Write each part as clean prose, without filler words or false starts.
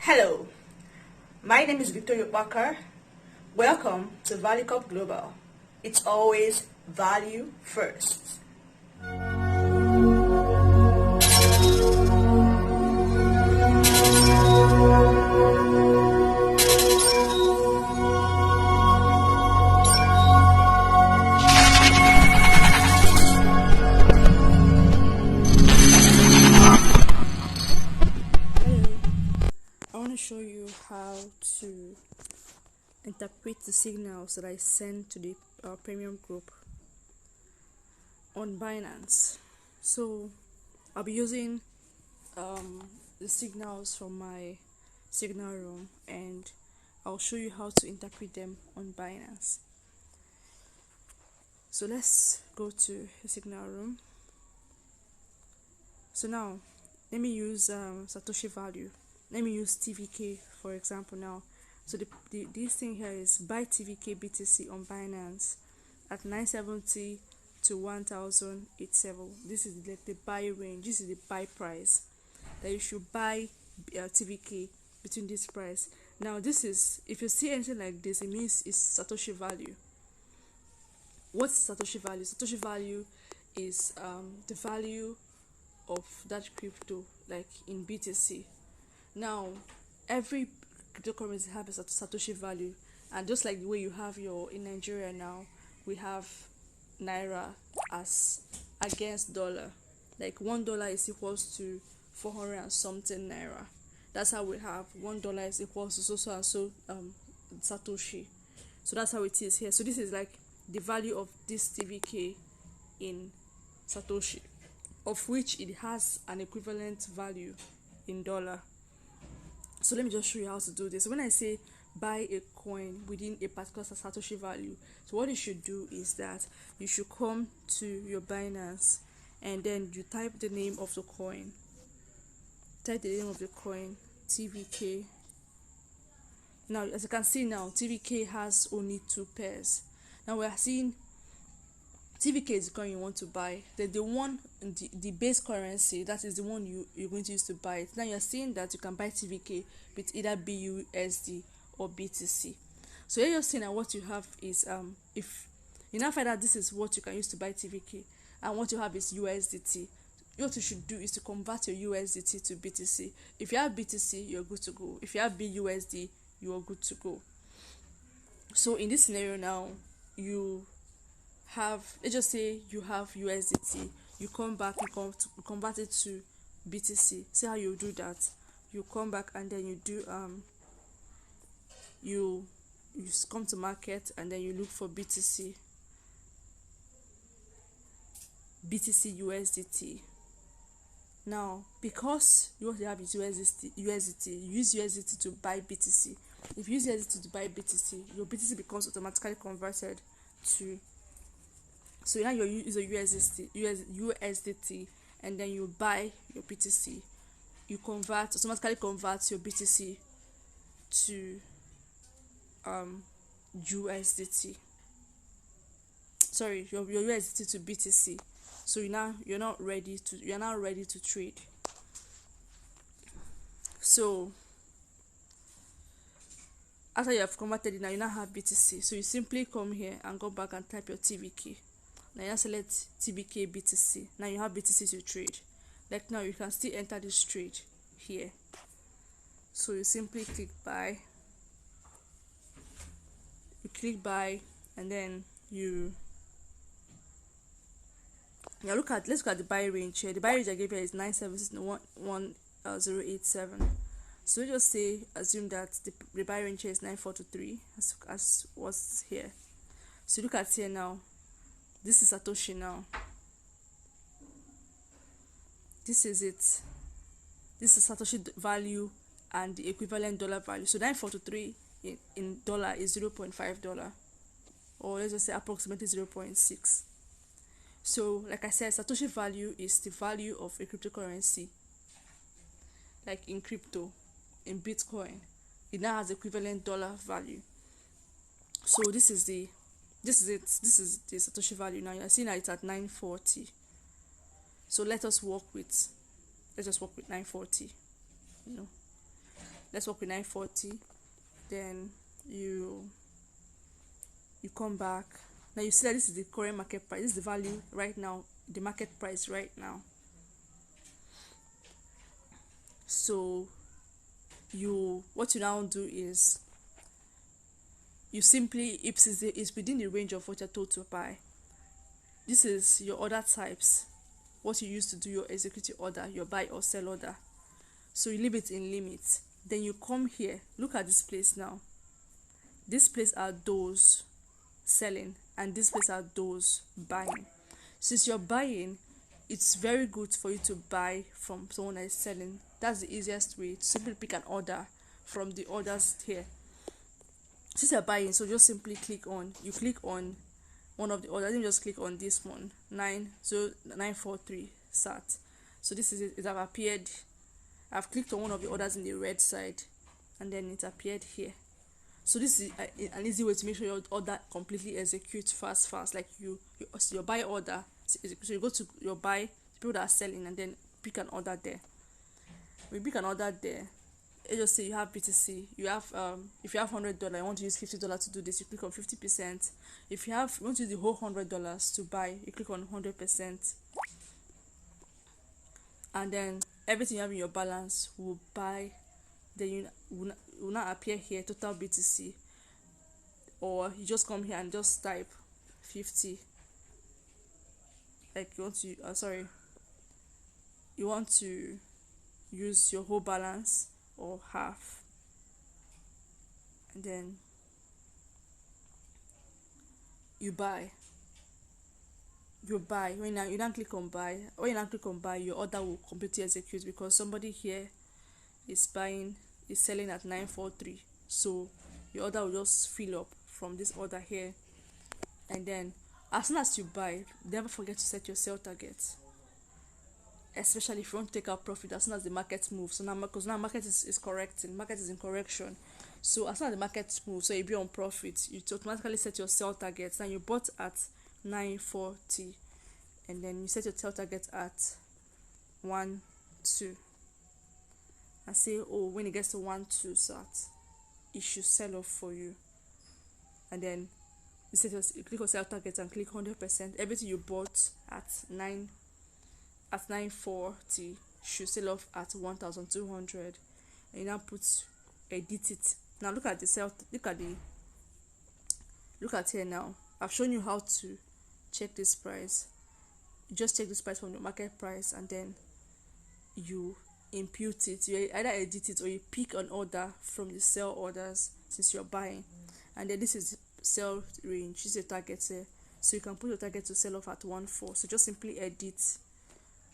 Hello, my name is Victoria Bakar. Welcome to Valucop Global. It's always value first. I want to show you how to interpret the signals that I send to the premium group on Binance. So I'll be using the signals from my signal room, and I'll show you how to interpret them on Binance. So let's go to the signal room. So now let me use Satoshi value. Let me use TVK for example now. So this thing here is buy TVK BTC on Binance at 970 to 1087. This is like the buy range. This is the buy price that you should buy TVK between this price. Now this is, if you see anything like this, it means it's Satoshi value. What's Satoshi value? Satoshi value is the value of that crypto, like in BTC. Now every cryptocurrency has a Satoshi value, and just like the way you have your, in Nigeria now we have naira as against dollar, like $1 is equals to 400 and something naira. That's how we have $1 is equals to so and so Satoshi. So that's how it is here. So this is like the value of this TVK in Satoshi, of which it has an equivalent value in dollar. So let me just show you how to do this. So when I say buy a coin within a particular Satoshi value, so what you should do is that you should come to your Binance and then you type the name of the coin. Type the name of the coin, TVK. Now as you can see now, TVK has only 2 pairs. Now we are seeing TVK is the coin you want to buy. The one, the base currency, that is the one you're going to use to buy it. Now you're seeing that you can buy TVK with either BUSD or BTC. So here you're seeing that what you have is if you now find out this is what you can use to buy TVK, and what you have is USDT. What you should do is to convert your USDT to BTC. If you have BTC, you're good to go. If you have BUSD, you are good to go. So in this scenario now, you have, let's just say you have USDT, you come back, you convert it to BTC. See how you do that? You come back and then you do you come to market and then you look for BTC USDT. Now because what you have is USDT, you use USDT to buy BTC. If you use USDT to buy BTC, your BTC becomes automatically converted to, so now you use a USDT and then you buy your BTC. You automatically convert your BTC to USDT. Sorry, your USDT to BTC. So you're now ready to trade. So after you have converted it, now you now have BTC. So you simply come here and go back and type your TVK. Now you select TVK BTC. Now you have BTC to trade. Like now you can still enter this trade here. So you simply click buy. You click buy and then let's look at the buy range here. The buy range I gave here is 970 to 1087. So we just assume that the buy range here is 943 as was here. So look at here now. This is Satoshi now. This is it. This is Satoshi value and the equivalent dollar value. So 943 in dollar is $0.5, or let's just say approximately 0.6. So like I said, Satoshi value is the value of a cryptocurrency, like in crypto, in Bitcoin. It now has equivalent dollar value. So this is it. This is the Satoshi value. Now you're seeing that it's at 940. So let's just work with 940. let's work with 940. Then you come back. Now you see that this is the current market price. This is the value right now, the market price right now. So what you now do is you simply, if it's within the range of what you're told to buy, this is your order types, what you use to do your executive order, your buy or sell order. So you leave it in limit. Then you come here, look at this place now. This place are those selling and this place are those buying. Since you're buying, it's very good for you to buy from someone that is selling. That's the easiest way to simply pick an order from the orders here. Since you're buying, so just simply click on one of the orders. Then just click on this one, 90943 SAT. So this is it. It have appeared. I've clicked on one of the orders in the red side, and then it appeared here. So this is an easy way to make sure your order completely executes fast. Like your buy order. So you go to your buy, people that are selling, and then pick an order there. We pick an order there. Let's just say you have BTC. You have if you have $100, you want to use $50 to do this. You click on 50%. If you want to use the whole $100 to buy, you click on 100%. And then everything you have in your balance will buy. Then you will not appear here total BTC, or you just come here and just type 50. Like you want to use your whole balance or half, and then you buy. When you don't click on buy, your order will completely execute, because somebody here is selling at 943. So your order will just fill up from this order here. And then as soon as you buy, never forget to set your sell target, especially if you want to take out profit as soon as the market moves. So now, because now market is correcting, market is in correction. So as soon as the market moves, so you be on profit, you automatically set your sell targets. Now you bought at 940, and then you set your sell target at 1, 2, and say, oh, when it gets to 1, 2 SAT, it should sell off for you. And then you click on sell target and click 100%. Everything you bought at 940 should sell off at 1,200. And you now edit it. Now look at here now. I've shown you how to check this price. You just check this price from the market price, and then you impute it. You either edit it or you pick an order from the sell orders since you're buying. And then this is sell range. This is your target here. So you can put your target to sell off at 1.4. So just simply edit.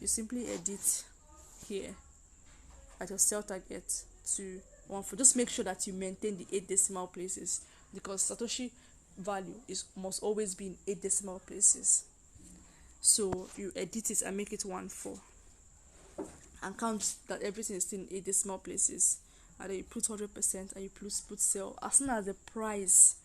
You simply edit here at your sell target to 1.4. Just make sure that you maintain the 8 decimal places, because Satoshi value must always be in 8 decimal places. So you edit it and make it 1.4, and count that everything is still in 8 decimal places, and then you put 100% and you put sell. As soon as the price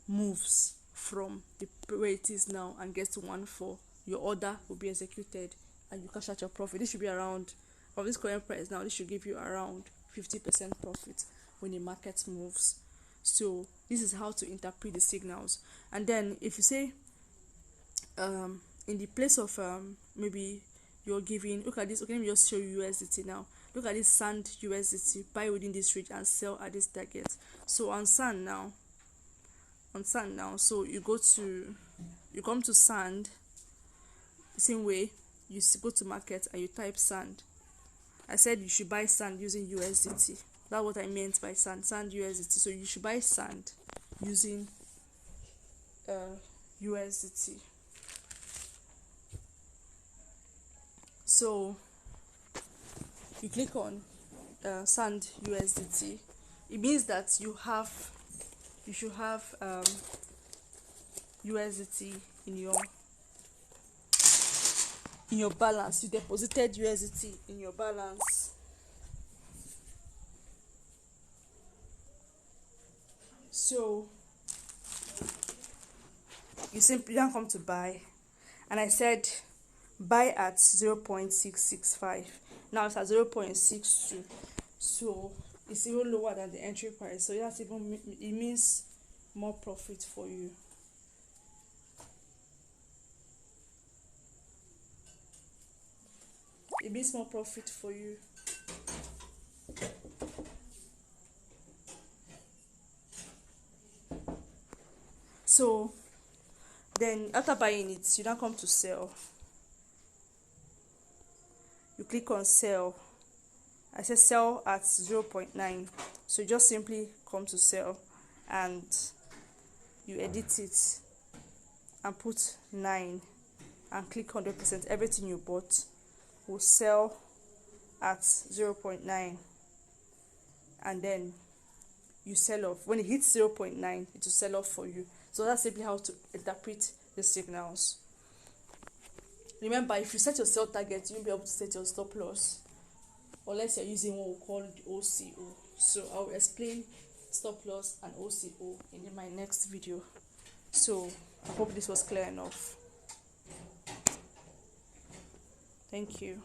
moves from the way it is now and gets to 1.4, your order will be executed and you cash out your profit. This should be around, from this current price now, this should give you around 50% profit when the market moves. So this is how to interpret the signals. And then if you say in the place of maybe you're giving, look at this. Okay, let me just show you USDT now. Look at this SAND USDT, buy within this range and sell at this target. So on SAND now, so you come to SAND the same way. You go to market and you type SAND. I said you should buy SAND using USDT. That's what I meant by SAND USDT. So you should buy SAND using USDT. So you click on SAND USDT. It means that you should have USDT in your balance. You deposited USDT in your balance. So you simply don't come to buy, and I said buy at 0.665. Now it's at 0.62. So is even lower than the entry price, so that even it means more profit for you. It means more profit for you. So then after buying it, you now come to sell. You click on sell. I say sell at 0.9, so you just simply come to sell and you edit it and put 9 and click 100%. Everything you bought will sell at 0.9, and then you sell off. When it hits 0.9, it will sell off for you. So that's simply how to interpret the signals. Remember, if you set your sell target, you'll be able to set your stop loss, unless you're using what we call the OCO. So I'll explain stop loss and OCO in my next video. So I hope this was clear enough. Thank you.